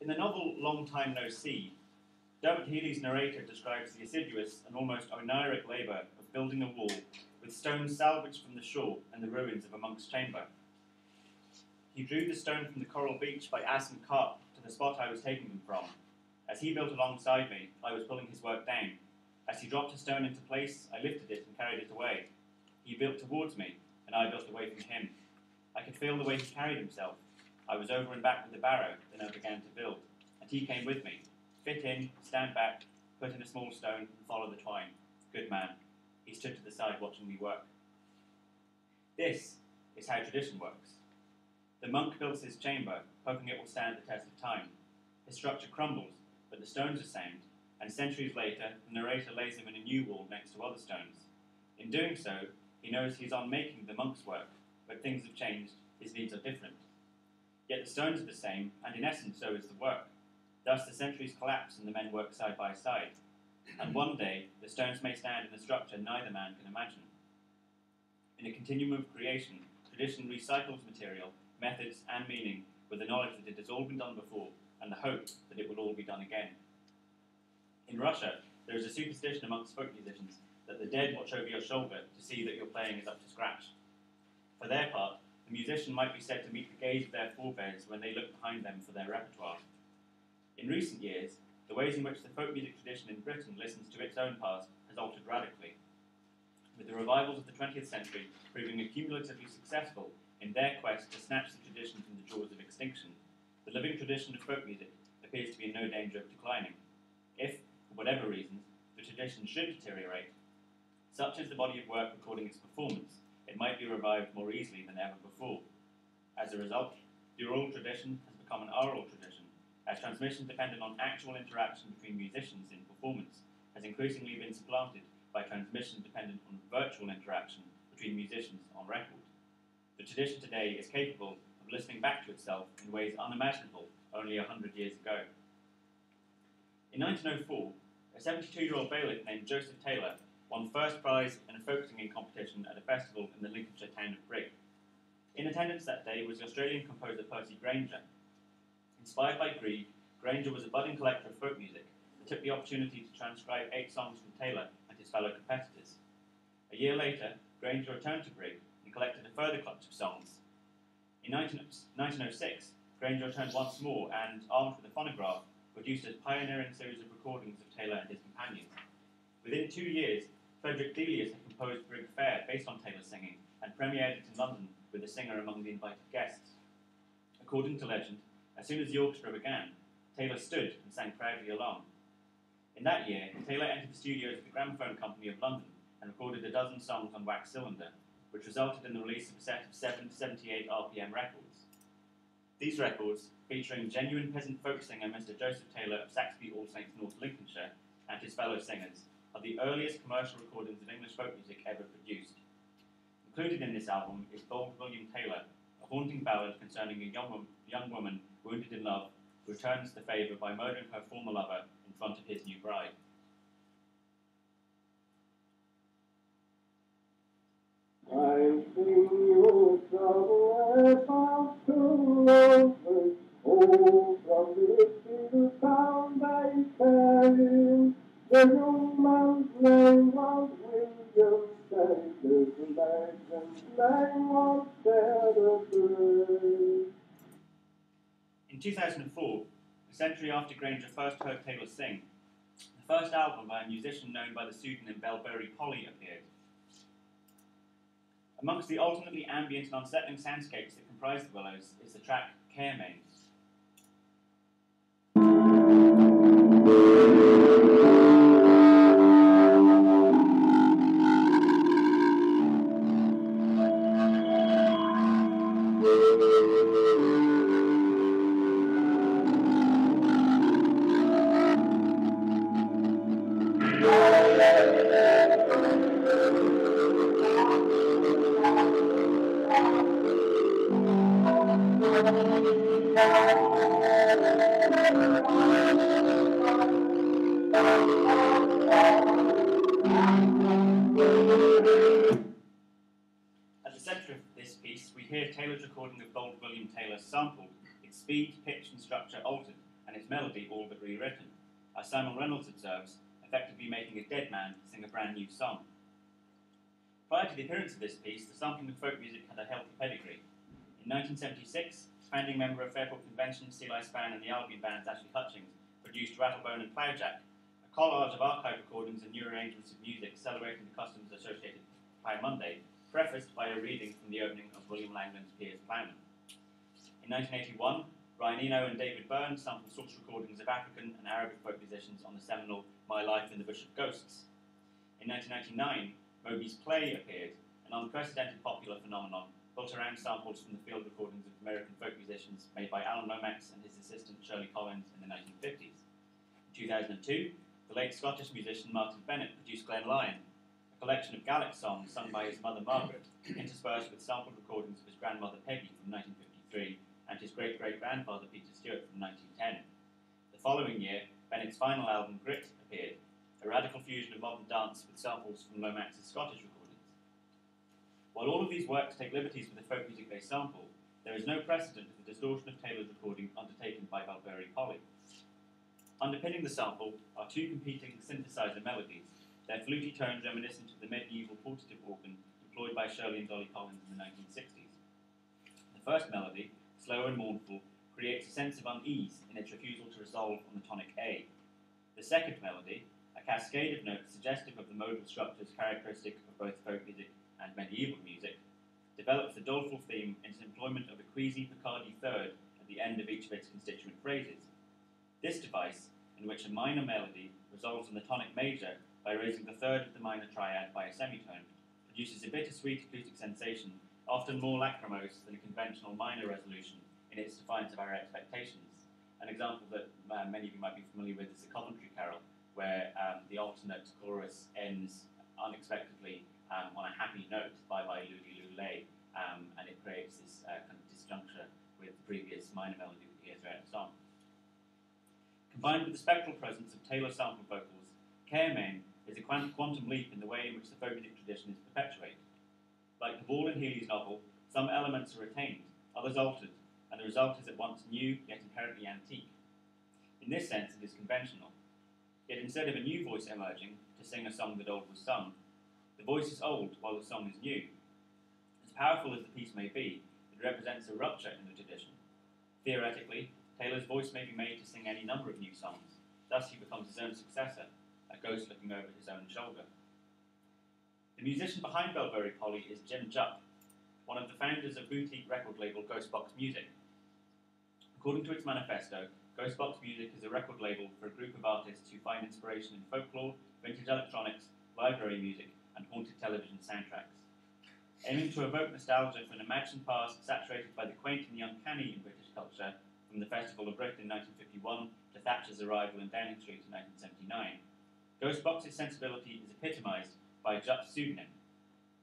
In the novel Long Time No See, Dermot Healy's narrator describes the assiduous and almost oniric labour of building a wall with stones salvaged from the shore and the ruins of a monk's chamber. He drew the stone from the coral beach by ass and cart to the spot I was taking them from. As he built alongside me, I was pulling his work down. As he dropped a stone into place, I lifted it and carried it away. He built towards me, and I built away from him. I could feel the way he carried himself. I was over and back with the barrow, then I began to build, and he came with me. Fit in, stand back, put in a small stone, and follow the twine. Good man. He stood to the side watching me work. This is how tradition works. The monk builds his chamber, hoping it will stand the test of time. His structure crumbles, but the stones are sound, and centuries later, the narrator lays him in a new wall next to other stones. In doing so, he knows he is on making the monk's work, but things have changed, his needs are different. Yet the stones are the same, and in essence so is the work. Thus the centuries collapse and the men work side by side. And one day, the stones may stand in a structure neither man can imagine. In a continuum of creation, tradition recycles material, methods, and meaning with the knowledge that it has all been done before and the hope that it will all be done again. In Russia, there is a superstition amongst folk musicians that the dead watch over your shoulder to see that your playing is up to scratch. For their part, the musician might be said to meet the gaze of their forebears when they look behind them for their repertoire. In recent years, the ways in which the folk music tradition in Britain listens to its own past has altered radically, with the revivals of the 20th century proving accumulatively successful in their quest to snatch the tradition from the jaws of extinction. The living tradition of folk music appears to be in no danger of declining. If, for whatever reasons, the tradition should deteriorate, such is the body of work recording its performance, it might be revived more easily than ever before. As a result, the oral tradition has become an oral tradition, as transmission dependent on actual interaction between musicians in performance has increasingly been supplanted by transmission dependent on virtual interaction between musicians on record. The tradition today is capable of listening back to itself in ways unimaginable only 100 years ago. In 1904, a 72-year-old bailiff named Joseph Taylor won first prize in a folk singing competition at a festival in the Lincolnshire town of Brigg. In attendance that day was the Australian composer Percy Grainger. Inspired by Grieg, Grainger was a budding collector of folk music and took the opportunity to transcribe 8 songs from Taylor and his fellow competitors. A year later, Grainger returned to Brigg and collected a further clutch of songs. In 1906, Grainger returned once more and, armed with a phonograph, produced a pioneering series of recordings of Taylor and his companions. Within 2 years, Frederick Delius had composed Brigg Fair based on Taylor's singing and premiered it in London with the singer among the invited guests. According to legend, as soon as the orchestra began, Taylor stood and sang proudly along. In that year, Taylor entered the studios of the Gramophone Company of London and recorded a dozen songs on wax cylinder, which resulted in the release of a set of 7 to 78 RPM records. These records, featuring genuine peasant folk singer Mr. Joseph Taylor of Saxby All Saints, North Lincolnshire, and his fellow singers, are the earliest commercial recordings of English folk music ever produced. Included in this album is Bold William Taylor, a haunting ballad concerning a young woman wounded in love who returns the favour by murdering her former lover in front of his new bride. I sing your trouble about to over, oh, from this little town they carry. The young man's name was William Sailor, the legend's name was Sarah. In 2004, a century after Grainger first heard Taylor sing, the first album by a musician known by the pseudonym Bellberry Polly appeared. Amongst the alternately ambient and unsettling soundscapes that comprise the Willows is the track Care Mains. At the centre of this piece, we hear Taylor's recording of Bold William Taylor sampled, its speed, pitch and structure altered, and its melody all but rewritten, as Simon Reynolds observes, effectively making a dead man sing a brand new song. Prior to the appearance of this piece, the sampling of folk music had a healthy pedigree. In 1976, founding member of Fairport Convention, Steeleye Span, and the Albion bands Ashley Hutchings produced Rattlebone and Plowjack, a collage of archive recordings and new arrangements of music celebrating the customs associated with Plough Monday, prefaced by a reading from the opening of William Langland's Piers Plowman. In 1981, Ryan Eno and David Byrne sampled source recordings of African and Arabic folk musicians on the seminal My Life in the Bush of Ghosts. In 1999, Moby's Play appeared, an unprecedented popular phenomenon built around samples from the field recordings of American folk musicians made by Alan Lomax and his assistant Shirley Collins in the 1950s. In 2002, the late Scottish musician Martin Bennett produced Glen Lyon, a collection of Gaelic songs sung by his mother Margaret, interspersed with sampled recordings of his grandmother Peggy from 1953 and his great-great-grandfather Peter Stewart from 1910. The following year, Bennett's final album, Grit, appeared, a radical fusion of modern dance with samples from Lomax's Scottish recordings. While all of these works take liberties with the folk music they sample, there is no precedent for the distortion of Taylor's recording undertaken by Balbury Polly. Underpinning the sample are two competing synthesizer melodies, their fluty tones reminiscent of the medieval portative organ employed by Shirley and Dolly Collins in the 1960s. The first melody, slow and mournful, creates a sense of unease in its refusal to resolve on the tonic A. The second melody, a cascade of notes suggestive of the modal structures characteristic of both folk music and medieval music, develops the doleful theme into employment of a queasy Picardy third at the end of each of its constituent phrases. This device, in which a minor melody resolves on the tonic major by raising the third of the minor triad by a semitone, produces a bittersweet acoustic sensation, often more lachrymose than a conventional minor resolution in its defiance of our expectations. An example that many of you might be familiar with is the Coventry Carol, where the alternate chorus ends unexpectedly on a happy note, bye bye lulu lay, and it creates this kind of disjuncture with the previous minor melody that we hear throughout the song. Combined with the spectral presence of Taylor sample vocals, Caremain is a quantum leap in the way in which the folk music tradition is perpetuated. Like the Ball and Healy's novel, some elements are retained, others altered, and the result is at once new yet inherently antique. In this sense, it is conventional. Yet instead of a new voice emerging to sing a song that old was sung, the voice is old while the song is new. As powerful as the piece may be, it represents a rupture in the tradition. Theoretically, Taylor's voice may be made to sing any number of new songs. Thus he becomes his own successor, a ghost looking over his own shoulder. The musician behind Belbury Polly is Jim Jupp, one of the founders of boutique record label Ghostbox Music. According to its manifesto, Ghostbox Music is a record label for a group of artists who find inspiration in folklore, vintage electronics, library music, and haunted television soundtracks. Aiming to evoke nostalgia for an imagined past saturated by the quaint and the uncanny in British culture, from the Festival of Britain in 1951 to Thatcher's arrival in Downing Street in 1979, Ghostbox's sensibility is epitomised by Jupp's pseudonym.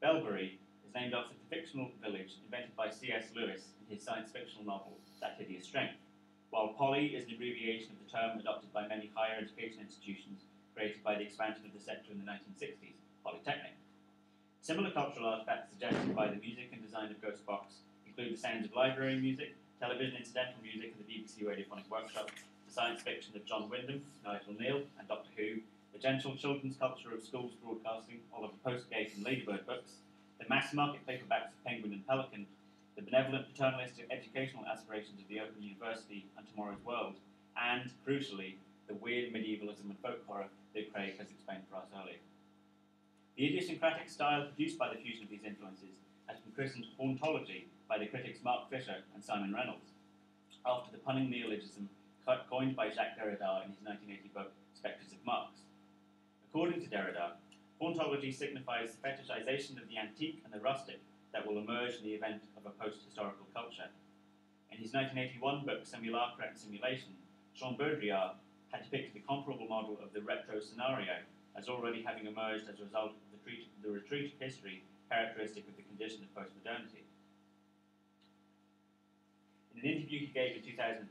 Belbury is named after the fictional village invented by C.S. Lewis in his science fictional novel That Hideous Strength, while Polly is an abbreviation of the term adopted by many higher education institutions created by the expansion of the sector in the 1960s, Polytechnic. Similar cultural artifacts suggested by the music and design of Ghostbox include the sounds of library music, television incidental music of the BBC Radiophonic Workshop, the science fiction of John Wyndham, Nigel Neal, and Doctor Who, the gentle children's culture of schools broadcasting, Oliver Postgate and Ladybird books, the mass market paperbacks of Penguin and Pelican, the benevolent paternalistic educational aspirations of the Open University and Tomorrow's World, and, crucially, the weird medievalism and folk horror that Craig has explained for us earlier. The idiosyncratic style produced by the fusion of these influences has been christened hauntology by the critics Mark Fisher and Simon Reynolds, after the punning neologism coined by Jacques Derrida in his 1980 book Spectres of Marx. According to Derrida, hauntology signifies the fetishization of the antique and the rustic that will emerge in the event of a post-historical culture. In his 1981 book Simulacra and Simulation, Jean Baudrillard had depicted a comparable model of the retro scenario as already having emerged as a result of the retreat of history characteristic of the condition of postmodernity. In an interview he gave in 2010,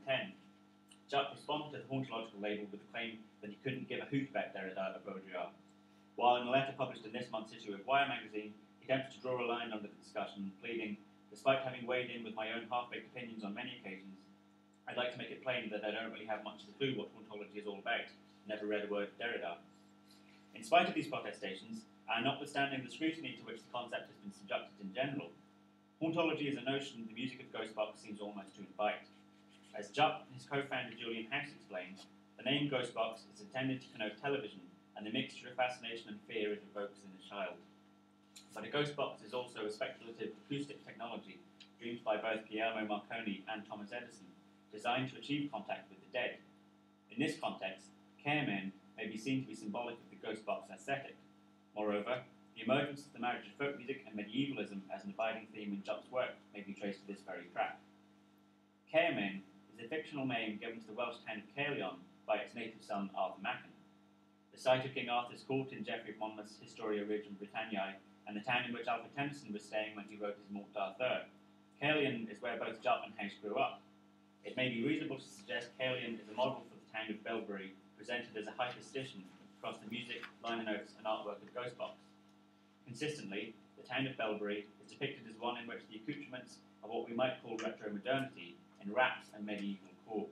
Jupp responded to the hauntological label with the claim that he couldn't give a hoot about Derrida or Baudrillard, while in a letter published in this month's issue of Wire magazine, he attempted to draw a line under the discussion, pleading, despite having weighed in with my own half-baked opinions on many occasions, I'd like to make it plain that I don't really have much of a clue what hauntology is all about. Never read a word of Derrida. In spite of these protestations, and notwithstanding the scrutiny to which the concept has been subjected in general, hauntology is a notion the music of Ghostbox seems almost to invite. As Jupp and his co-founder Julian House explained, the name Ghostbox is intended to connote television and the mixture of fascination and fear it evokes in a child. But a Ghostbox is also a speculative acoustic technology dreamed by both Guillermo Marconi and Thomas Edison, designed to achieve contact with the dead. In this context, caremen may be seen to be symbolic of the Ghostbox aesthetic. Moreover, the emergence of the marriage of folk music and medievalism as an abiding theme in Jupp's work may be traced to this very track. Caremen is a fictional name given to the Welsh town of Caerleon by its native son Arthur Machen. The site of King Arthur's court in Geoffrey of Monmouth's Historia Regum Britanniae, and the town in which Alfred Tennyson was staying when he wrote his Morte d'Arthur. Caerleon is where both Jupp and House grew up. It may be reasonable to suggest Caerleon is a model for the town of Belbury, presented as a hyperstition across the music, liner notes, and artwork of Ghostbox. Consistently, the town of Belbury is depicted as one in which the accoutrements of what we might call retro-modernity enwraps a medieval core.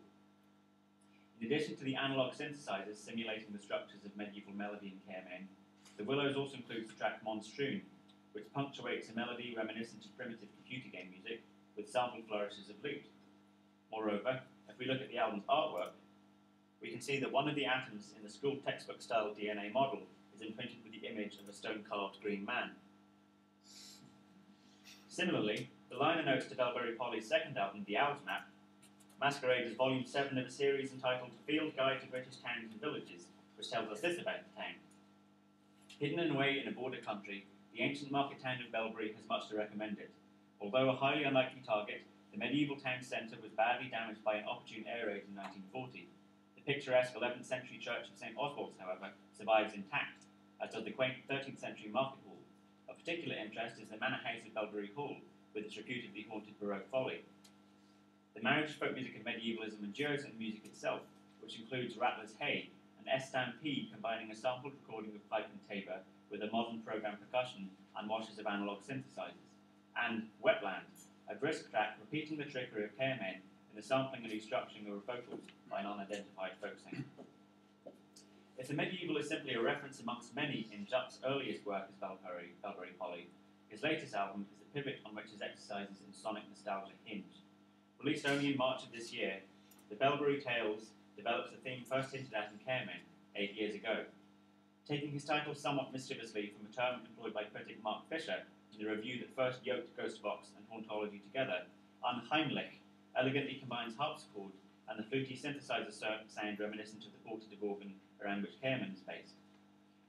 In addition to the analogue synthesizers simulating the structures of medieval melody in Caremen, the Willows also includes the track Monstrune, which punctuates a melody reminiscent of primitive computer game music with sampled flourishes of lute. Moreover, if we look at the album's artwork, we can see that one of the atoms in the school textbook-style DNA model is imprinted with the image of a stone-carved green man. Similarly, the liner notes to Delbury Polly's second album, The Owl's Map, masquerade as Volume 7 of a series entitled Field Guide to British Towns and Villages, which tells us this about the town. Hidden away in a border country, the ancient market town of Belbury has much to recommend it. Although a highly unlikely target, the medieval town centre was badly damaged by an opportune air raid in 1940. The picturesque 11th century church of St Oswald's, however, survives intact, as does the quaint 13th century market hall. Of particular interest is the manor house of Belbury Hall, with its reputedly haunted Baroque folly. The marriage of folk music and medievalism endures in music itself, which includes Rattler's Hay, an S-Stampede combining a sampled recording of pipe and tabor with a modern program percussion and washes of analog synthesizers, and Wetland, a brisk track repeating the trickery of caremen in the sampling and restructuring of vocals by an unidentified folk singer. If the medieval is simply a reference amongst many in Jupp's earliest work as Belbury Polly, his latest album is the pivot on which his exercises in sonic nostalgia hinge. Released only in March of this year, the Belbury Tales develops the theme first hinted at in Caremen 8 years ago. Taking his title somewhat mischievously from a term employed by critic Mark Fisher in the review that first yoked Ghostbox and hauntology together, Unheimlich elegantly combines harpsichord and the fluty synthesizer sound reminiscent of the portative organ around which Caremen is based.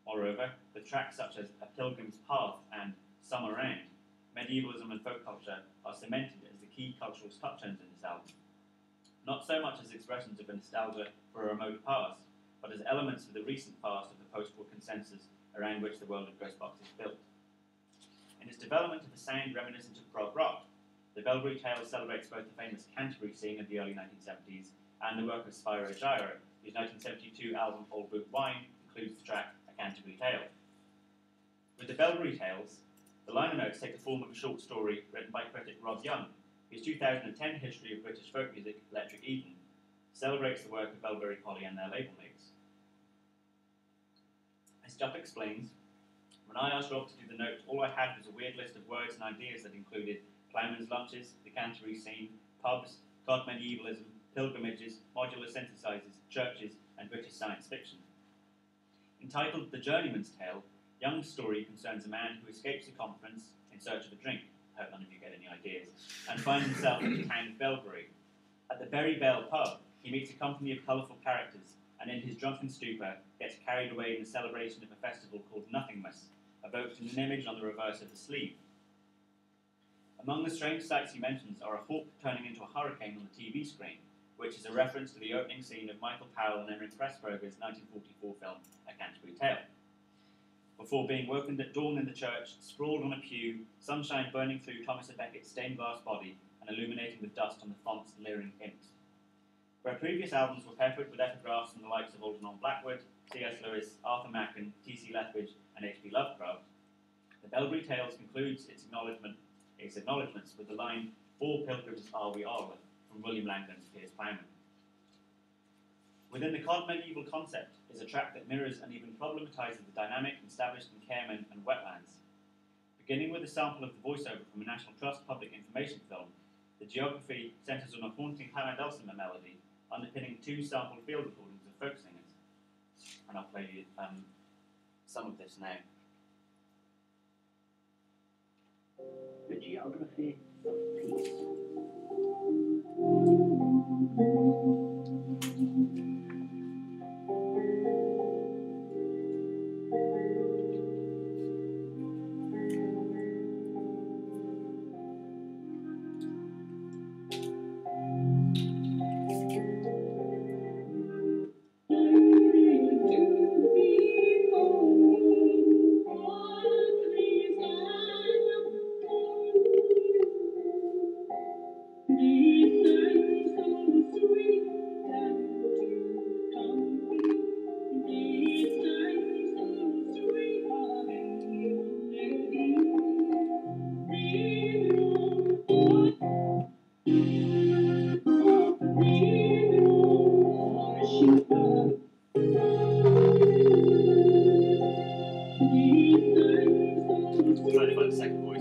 Moreover, with tracks such as A Pilgrim's Path and Some Around, medievalism and folk culture are cemented as the key cultural touchstones in this album. Not so much as expressions of a nostalgia for a remote past, but as elements of the recent past of the post-war consensus around which the world of Ghostbox is built. In its development of a sound reminiscent of prog rock, the Belbury Tales celebrates both the famous Canterbury scene of the early 1970s and the work of Spyro Gyra, whose 1972 album Old Boot Wine includes the track A Canterbury Tale. With the Belbury Tales, the liner notes take the form of a short story written by critic Rob Young, whose 2010 history of British folk music, Electric Eden, celebrates the work of Belbury Polly and their label mates. As Jupp explains, when I asked Rob to do the note, all I had was a weird list of words and ideas that included ploughmen's lunches, the Canterbury scene, pubs, God medievalism, pilgrimages, modular synthesizers, churches, and British science fiction. Entitled The Journeyman's Tale, Young's story concerns a man who escapes a conference in search of a drink. I hope none of you get any ideas, and finds himself in the town of Belbury. At the Berry Bell pub, he meets a company of colourful characters, and in his drunken stupor, gets carried away in the celebration of a festival called Nothingness, evoked in an image on the reverse of the sleeve. Among the strange sights he mentions are a hawk turning into a hurricane on the TV screen, which is a reference to the opening scene of Michael Powell and Emmerich Pressburger's 1944 film A Canterbury Tale. Before being woken at dawn in the church, sprawled on a pew, sunshine burning through Thomas à Becket's stained glass body and illuminating with dust on the font's leering hymns. Where previous albums were peppered with epigraphs from the likes of Algernon Blackwood, C.S. Lewis, Arthur Machen, T.C. Lethbridge, and H.P. Lovecraft, the Belbury Tales concludes its acknowledgements with the line, "All pilgrims are we all," from William Langland's Piers Plowman. Within the medieval concept is a track that mirrors and even problematises the dynamic established in Cairmen and wetlands. Beginning with a sample of the voiceover from a National Trust public information film, the geography centres on a haunting Hannah Dulcimer melody underpinning 2 sample field recordings of folk singers. And I'll play you some of this now. The geography of peace. Trying to find the second voice.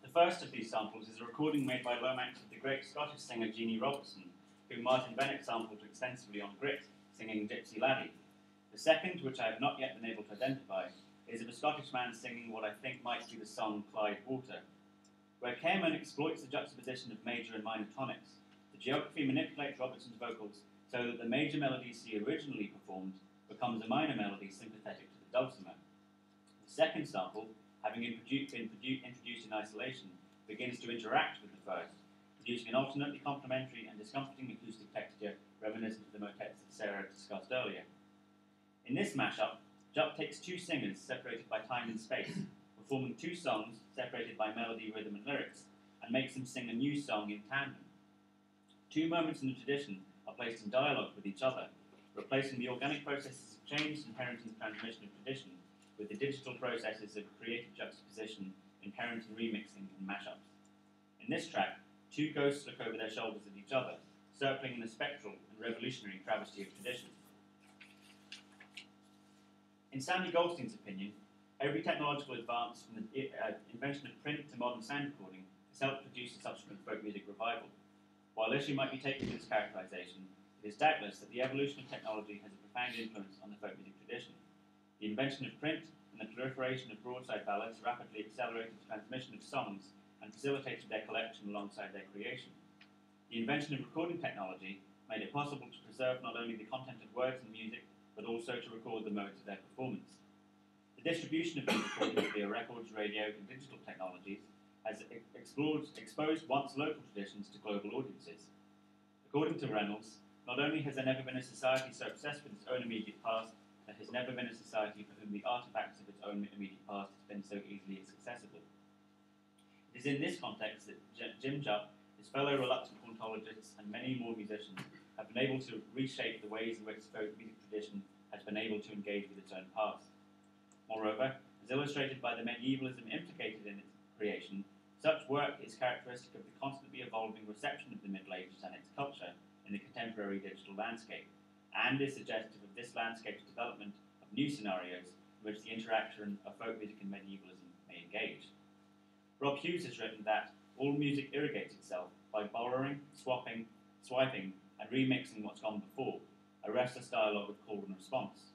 The first of these samples is a recording made by Lomax of the great Scottish singer Jeannie Robertson, whom Martin Bennett sampled extensively on Grit, singing Gypsy Laddie. The second, which I have not yet been able to identify, is of a Scottish man singing what I think might be the song Clyde Water. Where Cairmen exploits the juxtaposition of major and minor tonics, the geography manipulates Robertson's vocals so that the major melodies he originally performed becomes a minor melody sympathetic to the dulcimer. The second sample, having been introduced in isolation, begins to interact with the first, producing an alternately complementary and discomforting acoustic texture reminiscent of the motets that Sarah discussed earlier. In this mashup, Jupp takes 2 singers separated by time and space, performing 2 songs separated by melody, rhythm and lyrics, and makes them sing a new song in tandem. 2 moments in the tradition are placed in dialogue with each other, replacing the organic processes of change inherent in the transmission of tradition with the digital processes of creative juxtaposition inherent in remixing and mashups. In this track, 2 ghosts look over their shoulders at each other, circling in a spectral and revolutionary travesty of tradition. In Sandy Goldstein's opinion, every technological advance from the invention of print to modern sound recording has helped produce a subsequent folk music revival. While issue might be taken with this characterization, it is doubtless that the evolution of technology has a profound influence on the folk music tradition. The invention of print and the proliferation of broadside ballads rapidly accelerated the transmission of songs and facilitated their collection alongside their creation. The invention of recording technology made it possible to preserve not only the content of words and music, but also to record the modes of their performance. The distribution of these recordings via records, radio, and digital technologies has exposed once local traditions to global audiences. According to Reynolds, not only has there never been a society so obsessed with its own immediate past, there has never been a society for whom the artifacts of its own immediate past has been so easily accessible. It is in this context that Jim Jupp, his fellow reluctant ontologists, and many more musicians have been able to reshape the ways in which folk music tradition has been able to engage with its own past. Moreover, as illustrated by the medievalism implicated in its creation, such work is characteristic of the constantly evolving reception of the Middle Ages and its culture in the contemporary digital landscape, and is suggestive of this landscape's development of new scenarios in which the interaction of folk music and medievalism may engage. Rob Hughes has written that all music irrigates itself by borrowing, swapping, swiping, and remixing what's gone before, a restless dialogue of call and response.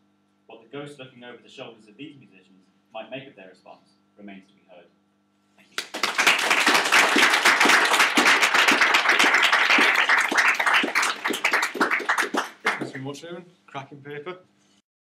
What the ghosts looking over the shoulders of these musicians might make of their response remains to be heard. Thank you. Thanks very much, Eamon. Cracking paper.